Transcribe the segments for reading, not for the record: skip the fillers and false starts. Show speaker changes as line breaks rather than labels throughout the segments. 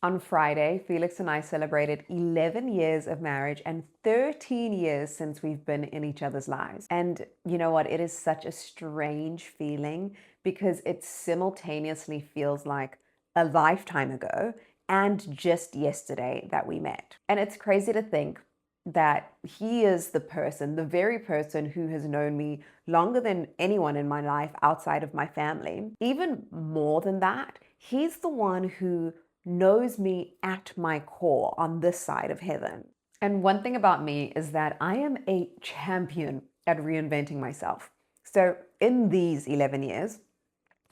On Friday, Felix and I celebrated 11 years of marriage and 13 years since we've been in each other's lives. And you know what? It is such a strange feeling because it simultaneously feels like a lifetime ago and just yesterday that we met. And it's crazy to think that he is the person, the very person who has known me longer than anyone in my life outside of my family. Even more than that, he's the one who knows me at my core on this side of heaven. And one thing about me is that I am a champion at reinventing myself. So in these 11 years,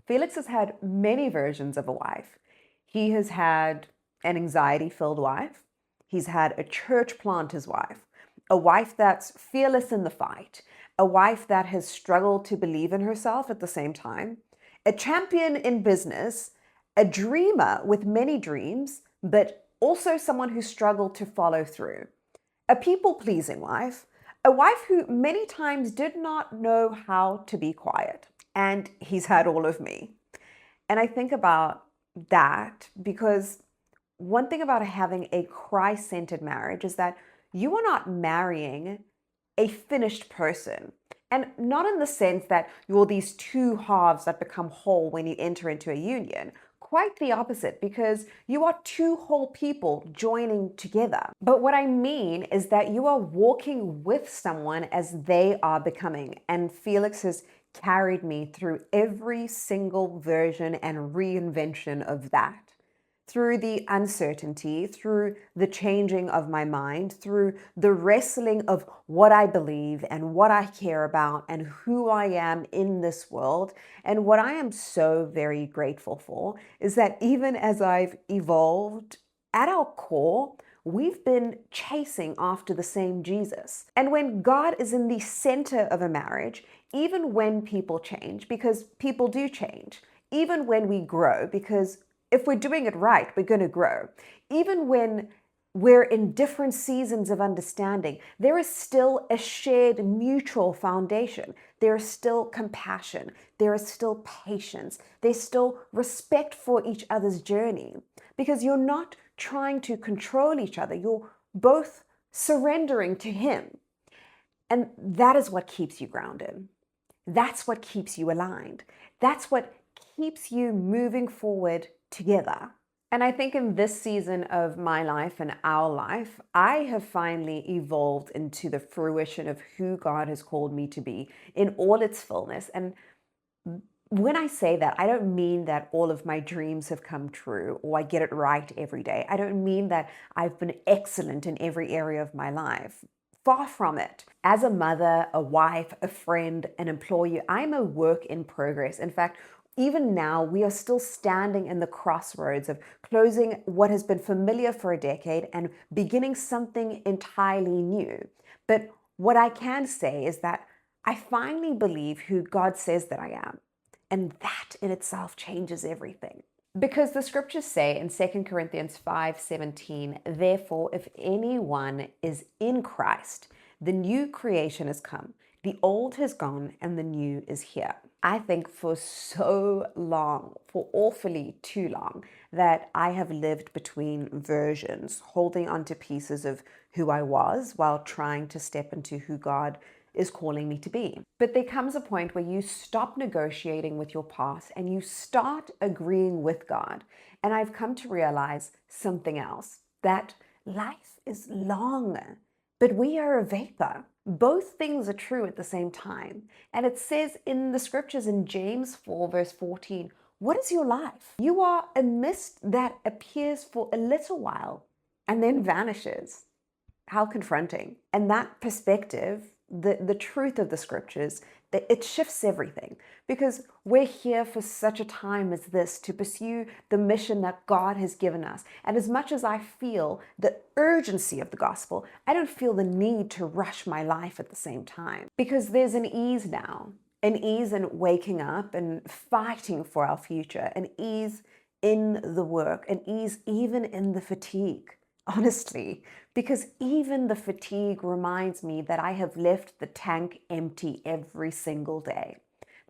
Felix has had many versions of a wife. He has had an anxiety-filled wife. He's had a church planter's wife, a wife that's fearless in the fight, a wife that has struggled to believe in herself at the same time, a champion in business, a dreamer with many dreams, but also someone who struggled to follow through, a people-pleasing wife, a wife who many times did not know how to be quiet. And he's had all of me. And I think about that because one thing about having a Christ-centered marriage is that you are not marrying a finished person. And not in the sense that you're these two halves that become whole when you enter into a union. Quite the opposite, because you are two whole people joining together. But what I mean is that you are walking with someone as they are becoming. And Felix has carried me through every single version and reinvention of that. Through the uncertainty, through the changing of my mind, through the wrestling of what I believe and what I care about and who I am in this world. And what I am so very grateful for is that even as I've evolved, at our core, we've been chasing after the same Jesus. And when God is in the center of a marriage, even when people change, because people do change, even when we grow, because if we're doing it right, we're going to grow. Even when we're in different seasons of understanding, there is still a shared mutual foundation. There is still compassion. There is still patience. There's still respect for each other's journey because you're not trying to control each other. You're both surrendering to Him. And that is what keeps you grounded. That's what keeps you aligned. That's what keeps you moving forward together. And I think in this season of my life and our life, I have finally evolved into the fruition of who God has called me to be in all its fullness. And when I say that, I don't mean that all of my dreams have come true or I get it right every day. I don't mean that I've been excellent in every area of my life. Far from it. As a mother, a wife, a friend, an employee, I'm a work in progress. In fact, even now, we are still standing in the crossroads of closing what has been familiar for a decade and beginning something entirely new. But what I can say is that I finally believe who God says that I am. And that in itself changes everything. Because the scriptures say in 2 Corinthians 5:17, therefore, if anyone is in Christ, the new creation has come. The old has gone and the new is here. I think for so long, for awfully too long, that I have lived between versions, holding onto pieces of who I was while trying to step into who God is calling me to be. But there comes a point where you stop negotiating with your past and you start agreeing with God. And I've come to realize something else, that life is long, but we are a vapor. Both things are true at the same time. And it says in the scriptures in James 4 verse 14, what is your life? You are a mist that appears for a little while and then vanishes. How confronting. And that perspective, the truth of the scriptures, it shifts everything because we're here for such a time as this to pursue the mission that God has given us. And as much as I feel the urgency of the gospel, I don't feel the need to rush my life at the same time because there's an ease now, an ease in waking up and fighting for our future, an ease in the work, an ease even in the fatigue. Honestly, because even the fatigue reminds me that I have left the tank empty every single day,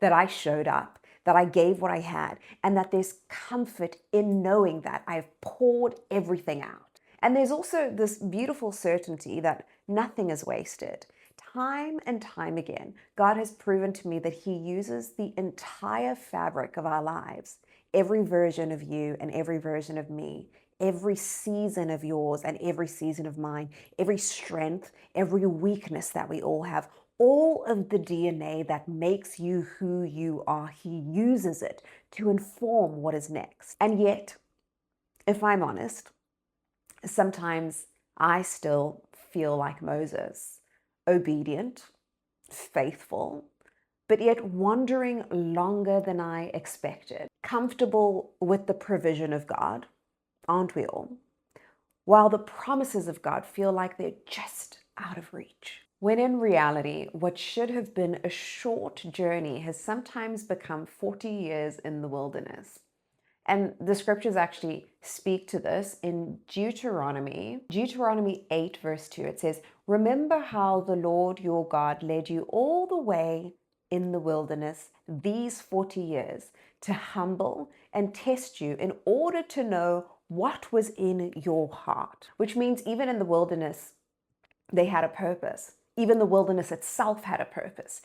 that I showed up, that I gave what I had, and that there's comfort in knowing that I've poured everything out. And there's also this beautiful certainty that nothing is wasted. Time and time again, God has proven to me that He uses the entire fabric of our lives, every version of you and every version of me, every season of yours and every season of mine, every strength, every weakness that we all have, all of the DNA that makes you who you are. He uses it to inform what is next. And yet, if I'm honest, sometimes I still feel like Moses, obedient, faithful, but yet wandering longer than I expected, comfortable with the provision of God, aren't we all? While the promises of God feel like they're just out of reach. When in reality, what should have been a short journey has sometimes become 40 years in the wilderness. And the scriptures actually speak to this in Deuteronomy 8 verse 2. It says, "Remember how the Lord your God led you all the way in the wilderness these 40 years to humble and test you in order to know what was in your heart." Which means even in the wilderness, they had a purpose. Even the wilderness itself had a purpose.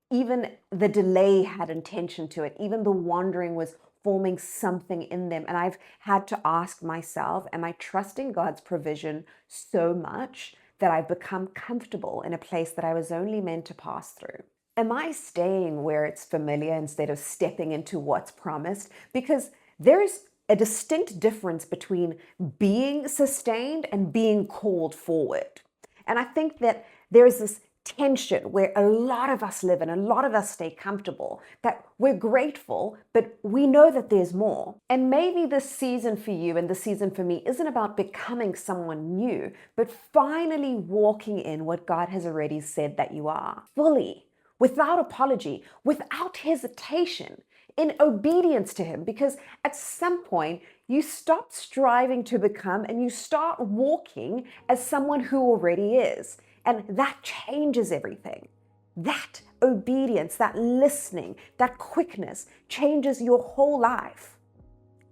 Even the delay had intention to it. Even the wandering was forming something in them. And I've had to ask myself, am I trusting God's provision so much that I've become comfortable in a place that I was only meant to pass through? Am I staying where it's familiar instead of stepping into what's promised? Because there is a distinct difference between being sustained and being called forward. And I think that there's this tension where a lot of us live and a lot of us stay comfortable, that we're grateful, but we know that there's more. And maybe this season for you and the season for me isn't about becoming someone new, but finally walking in what God has already said that you are, fully, without apology, without hesitation, in obedience to Him. Because at some point, you stop striving to become and you start walking as someone who already is. And that changes everything. That obedience, that listening, that quickness changes your whole life.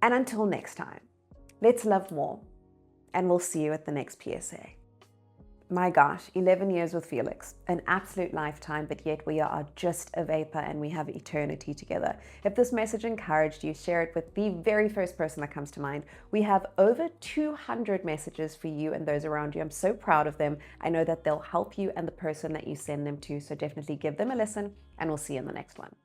And until next time, let's love more. And we'll see you at the next PSA. My gosh, 11 years with Felix, an absolute lifetime, but yet we are just a vapor and we have eternity together. If this message encouraged you, share it with the very first person that comes to mind. We have over 200 messages for you and those around you. I'm so proud of them. I know that they'll help you and the person that you send them to, so definitely give them a listen and we'll see you in the next one.